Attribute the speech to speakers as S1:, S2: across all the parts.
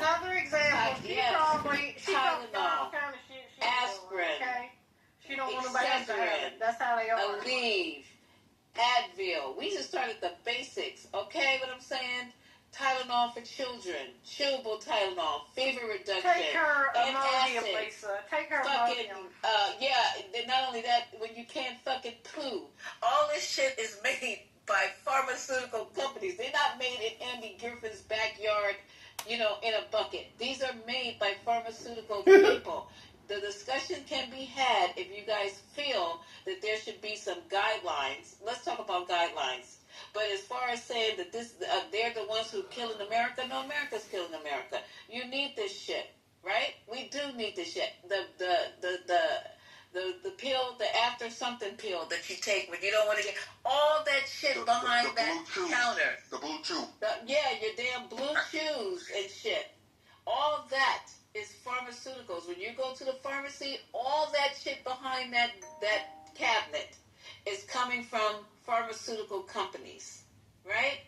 S1: Another example. She probably all kind of shit.
S2: Aspirin.
S1: Okay. She don't want nobody else to have it. That's how they are.
S2: Aleve, Advil. We just started the basics. Okay, what I'm saying? Tylenol for children, chewable Tylenol, fever reduction,
S1: take her Imodium,
S2: antacid,
S1: Lisa. Take her
S2: fucking,
S1: Imodium.
S2: not only that, when you can't fucking poo. All this shit is made by pharmaceutical companies. They're not made in Andy Griffin's backyard, in a bucket. These are made by pharmaceutical people. The discussion can be had if you guys feel that there should be some guidelines. Let's talk about guidelines. But as far as saying that they're the ones who killing America, no, America's killing America. You need this shit, right? We do need this shit. The pill, the after something pill that you take when you don't want to get all that shit behind that counter.
S3: The blue chew.
S2: Your damn blue chews and shit. All that is pharmaceuticals. When you go to the pharmacy, all that shit behind that cabinet is coming from pharmaceutical companies, right?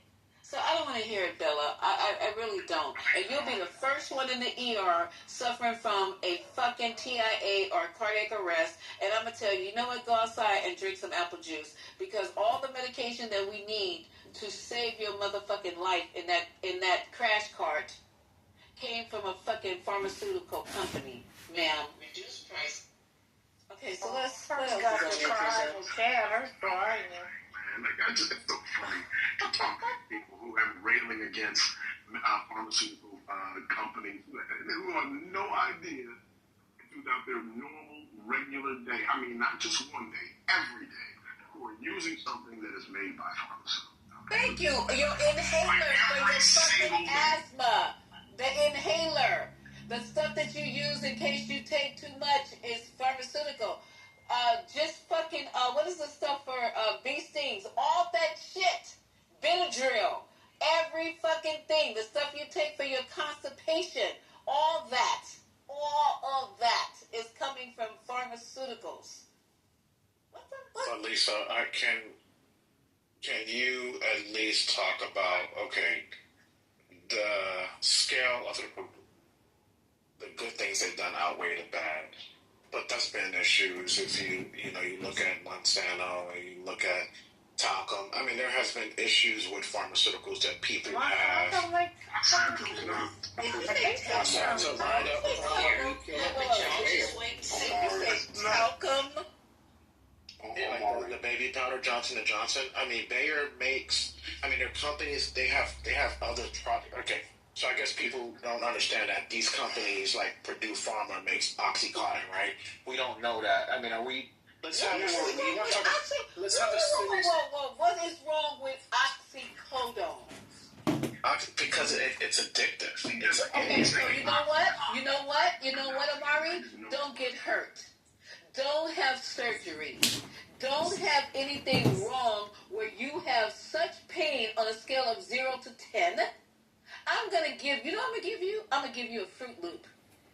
S2: So I don't want to hear it, Bella. I really don't. And you'll be the first one in the ER suffering from a fucking TIA or cardiac arrest. And I'm going to tell you, you know what? Go outside and drink some apple juice. Because all the medication that we need to save your motherfucking life in that crash cart came from a fucking pharmaceutical company, ma'am. Reduced price. Okay, so let's...
S1: First got to cry and chat. Her story,
S3: I just, it's so funny to talk to people who have railing against pharmaceutical companies who have no idea about their normal, regular day. I mean, not just one day, every day, who are using something that is made by pharmaceuticals.
S2: Thank you. Your inhaler for your fucking asthma. The inhaler. The stuff that you use in case you take too much is pharmaceutical. Just fucking, what is the stuff for bee stings? All that shit. Benadryl. Every fucking thing. The stuff you take for your constipation. All of that is coming from pharmaceuticals. What the fuck?
S4: So, Lisa, can you at least talk about, okay, the scale of the good things they've done outweigh the bad? But that's been issues. If you look at Monsanto and you look at talcum. I mean, there has been issues with pharmaceuticals that people have.
S2: Talcum.
S4: Like the baby powder, Johnson & Johnson. I mean, Bayer makes. I mean, their companies. They have other products. Okay. So I guess people don't understand that these companies like Purdue Pharma makes OxyContin, right? We don't know that. I mean, are we? Let's have a serious.
S2: Whoa! What is wrong with oxycodone?
S4: Because it's addictive.
S2: Okay, so you know what, Amari? Don't get hurt. Don't have surgery. Don't have anything wrong where you have such pain on a scale of 0 to 10. I'm going to give you a Fruit Loop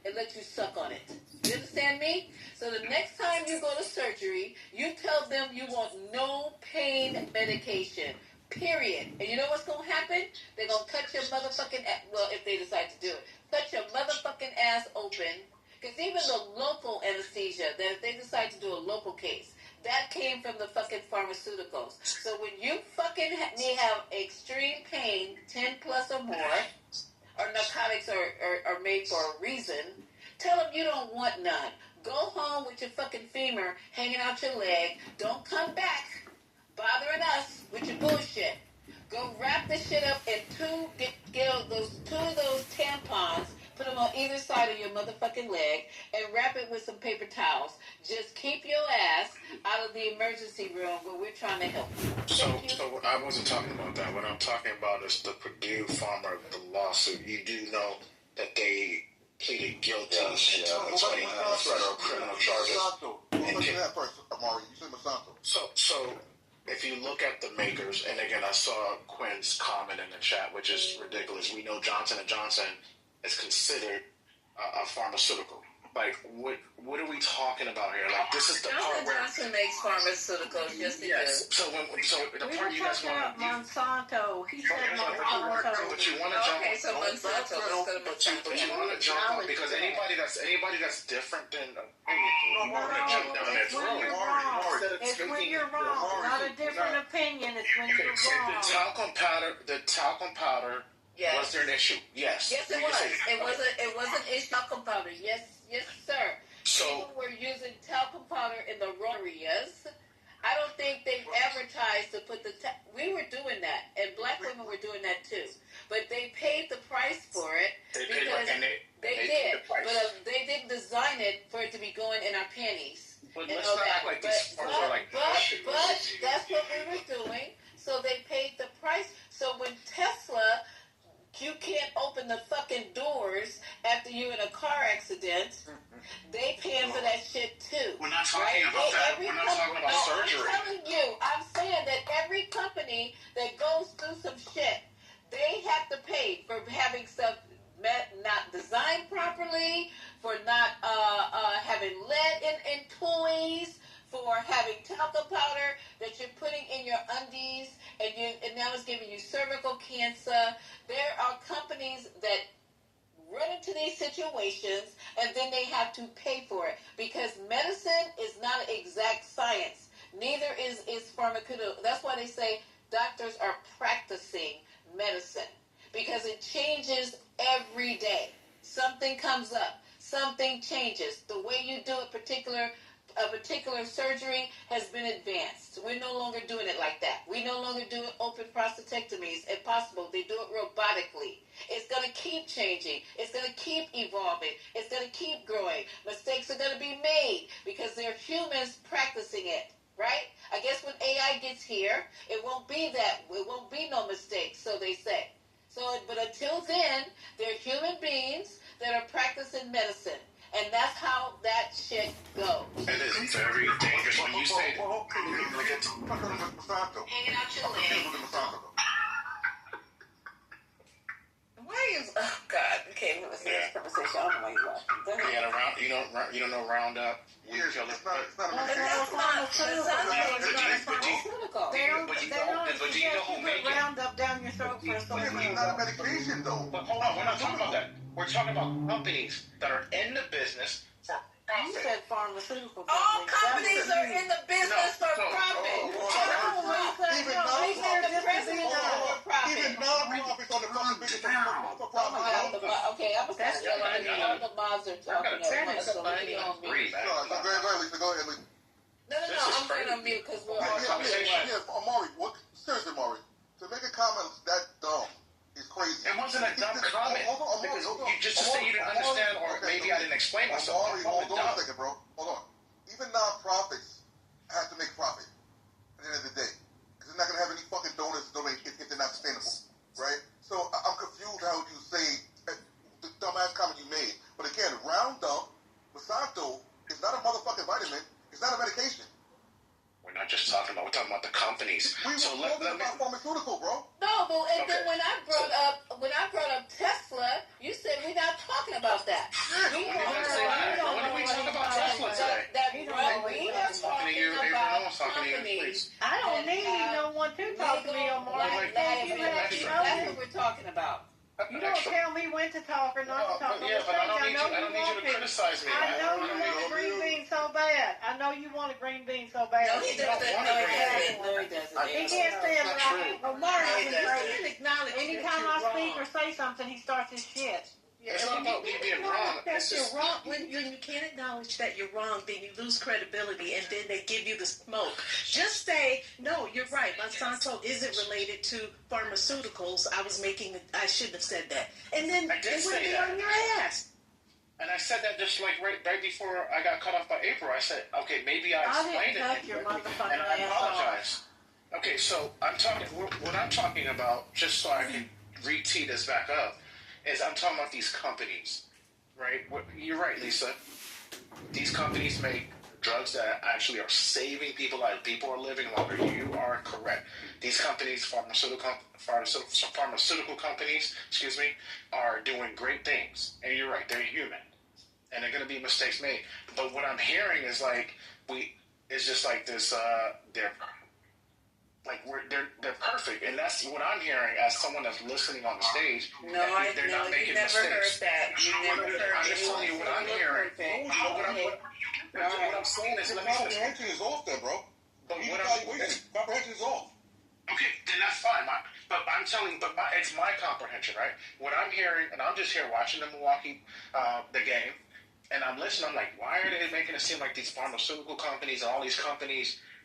S2: and let you suck on it. You understand me? So the next time you go to surgery, you tell them you want no pain medication. Period. And you know what's going to happen? They're going to cut your motherfucking ass, well, if they decide to do it, cut your motherfucking ass open. Because even the local anesthesia, that if they decide to do a local case, that came from the fucking pharmaceuticals. So when you fucking have extreme pain, 10 plus or more, or narcotics are made for a reason, tell them you don't want none. Go home with your fucking femur hanging out your leg. Don't come back bothering us with your bullshit. Go wrap this shit up in get two of those tampons, put them on either side of your motherfucking leg, and wrap it with some paper towels. Just keep your ass out of the emergency room where we're trying to help you.
S4: So I wasn't talking about that. What I'm talking about is the Purdue Pharma, the lawsuit. You do know that they pleaded guilty to 20 federal criminal charges.
S3: Amari, you said Monsanto.
S4: So if you look at the makers, and again, I saw Quinn's comment in the chat, which is ridiculous. We know Johnson & Johnson is considered a pharmaceutical. Like, what are we talking about here? Like, this is the part where
S2: Johnson makes pharmaceuticals. Yes, they do.
S4: So the
S1: We
S4: part
S1: were
S4: you guys
S1: talking about
S4: want to
S1: Monsanto. He said Monsanto.
S4: but you want to jump.
S2: Okay, so Monsanto. Let's go to Monsanto.
S4: But you want to jump on because anybody that's different than you want to jump down that
S1: It's when
S4: road.
S1: you're wrong. It's when you're wrong. Not a different opinion. It's when you're
S4: So
S1: wrong.
S4: the talcum powder.
S2: Yes.
S4: Was there an issue? Yes.
S2: Yes, it was. It was an issue. Talcum powder. Yes, sir.
S4: So
S2: people were using talcum powder in the wrong areas. I don't think they advertised to put we were doing that, and black women were doing that too. But they paid the price for it because they did. But they didn't design it for it to be going in our panties.
S4: But let's not act like these forms are like
S2: but that's what we were doing. So they paid the price. So when Tesla, you can't open the fucking doors after you're in a car accident. They paying for that shit too.
S4: We're not talking about that. We're not talking about surgery.
S2: I'm telling you, I'm saying that every company that goes through some shit, they have to pay for having stuff not designed properly, for not having lead in toys, for having talcum powder that you're putting in your undies, and now it's giving you cervical cancer. There are companies that run into these situations, and then they have to pay for it because medicine is not exact science. Neither is pharmaceutical. That's why they say doctors are practicing medicine because it changes every day. Something comes up. Something changes. The way you do a particular surgery has been advanced. We're no longer doing it like that. We no longer do open prostatectomies. If possible, they do it robotically. It's going to keep changing. It's going to keep evolving. It's going to keep growing. Mistakes are going to be made because they're humans practicing it, right? I guess when AI gets here, it won't be that. It won't be no mistakes, so they say. But until then, they're human beings that are practicing medicine. And that's how that shit goes.
S4: It is very dangerous when you say
S2: Hanging out your leg. Why is... Oh, God. Okay, let's see this conversation. I don't know why you're laughing. Go ahead.
S4: you don't know Roundup.
S5: Yes, it's not
S2: But that's not pharmaceutical.
S1: They don't put Roundup down your throat for a
S5: It's not a medication, though.
S4: But hold on, we're not talking about that. We're talking about companies that are in the business for
S1: You
S4: profit.
S1: said pharmaceutical companies.
S2: All companies are in the business for
S4: No.
S2: profit.
S5: Even non-profits on the fucking business for profit.
S2: Okay, I'm going to start yelling. The mobs are talking at once, so leave it on me.
S5: Go ahead, Lisa.
S2: No, I'm going to mute because we're all talking.
S5: Yeah, Amari, seriously, Amari, to make a comment that dumb is crazy.
S4: It wasn't a dumb comment. Because you just to say you didn't understand, or maybe I didn't explain myself.
S5: Amari, hold on a second, bro. Hold on. Even non-profits have to make profit at the end of the day. Because they're not going to have any fucking donors if they're not sustainable. Right? So I'm confused how you say the dumbass comment you made. But again, Roundup, Monsanto, is not a motherfucking vitamin. It's not a medication.
S4: We're not just talking about, we're talking about the companies.
S5: We were talking about pharmaceutical, bro.
S2: No, but then when I brought up Tesla, you said we're not talking about that.
S4: When did we talk about Tesla today?
S2: We are talking about companies.
S1: I don't need no one to talk to me, Omar.
S2: That's what we're talking about.
S1: You don't tell me when to talk or not to talk.
S4: Yeah, but I don't need you to criticize me.
S1: I know you want a green bean so bad. I know you want a green bean so bad.
S2: No, he doesn't. No, he doesn't.
S1: He can't stand
S4: That's
S1: it.
S4: true.
S1: Omar
S2: No, he
S1: is
S2: doesn't.
S1: crazy.
S6: Acknowledge
S1: Anytime I speak or say something, he starts his shit.
S4: It's not about me being wrong. It's
S6: You're
S4: just,
S6: wrong. When you can't acknowledge that you're wrong, then you lose credibility, and then they give you the smoke. Just say, no, you're right. Monsanto isn't related to pharmaceuticals. I shouldn't have said that. And then
S4: I did
S6: it would
S4: say
S6: be
S4: that.
S6: on your ass.
S4: and I said that just like right before I got cut off by April. I said, okay, maybe I
S1: I
S4: explained
S1: didn't cut
S4: it,
S1: your motherfucking
S4: and I
S1: ass off.
S4: apologize. Okay, so what I'm talking about, just so I can re-tee this back up, is I'm talking about these companies, right? You're right, Lisa. These companies make drugs that actually are saving people lives. People are living longer. You are correct. These companies, pharmaceutical companies, are doing great things. And you're right, they're human. and there are going to be mistakes made. But what I'm hearing is like it's just like this. They're perfect, and that's what I'm hearing as someone that's listening on the stage.
S2: No, you never
S4: mistakes.
S2: heard that. You never heard.
S4: I'm just telling you what I'm hearing. What I'm saying is,
S5: Your comprehension is off there, bro.
S4: But
S5: comprehension is off.
S4: Okay, then that's fine. It's my comprehension, right? What I'm hearing, and I'm just here watching the game, and I'm listening. I'm like, why are they making it seem like these pharmaceutical companies and all these companies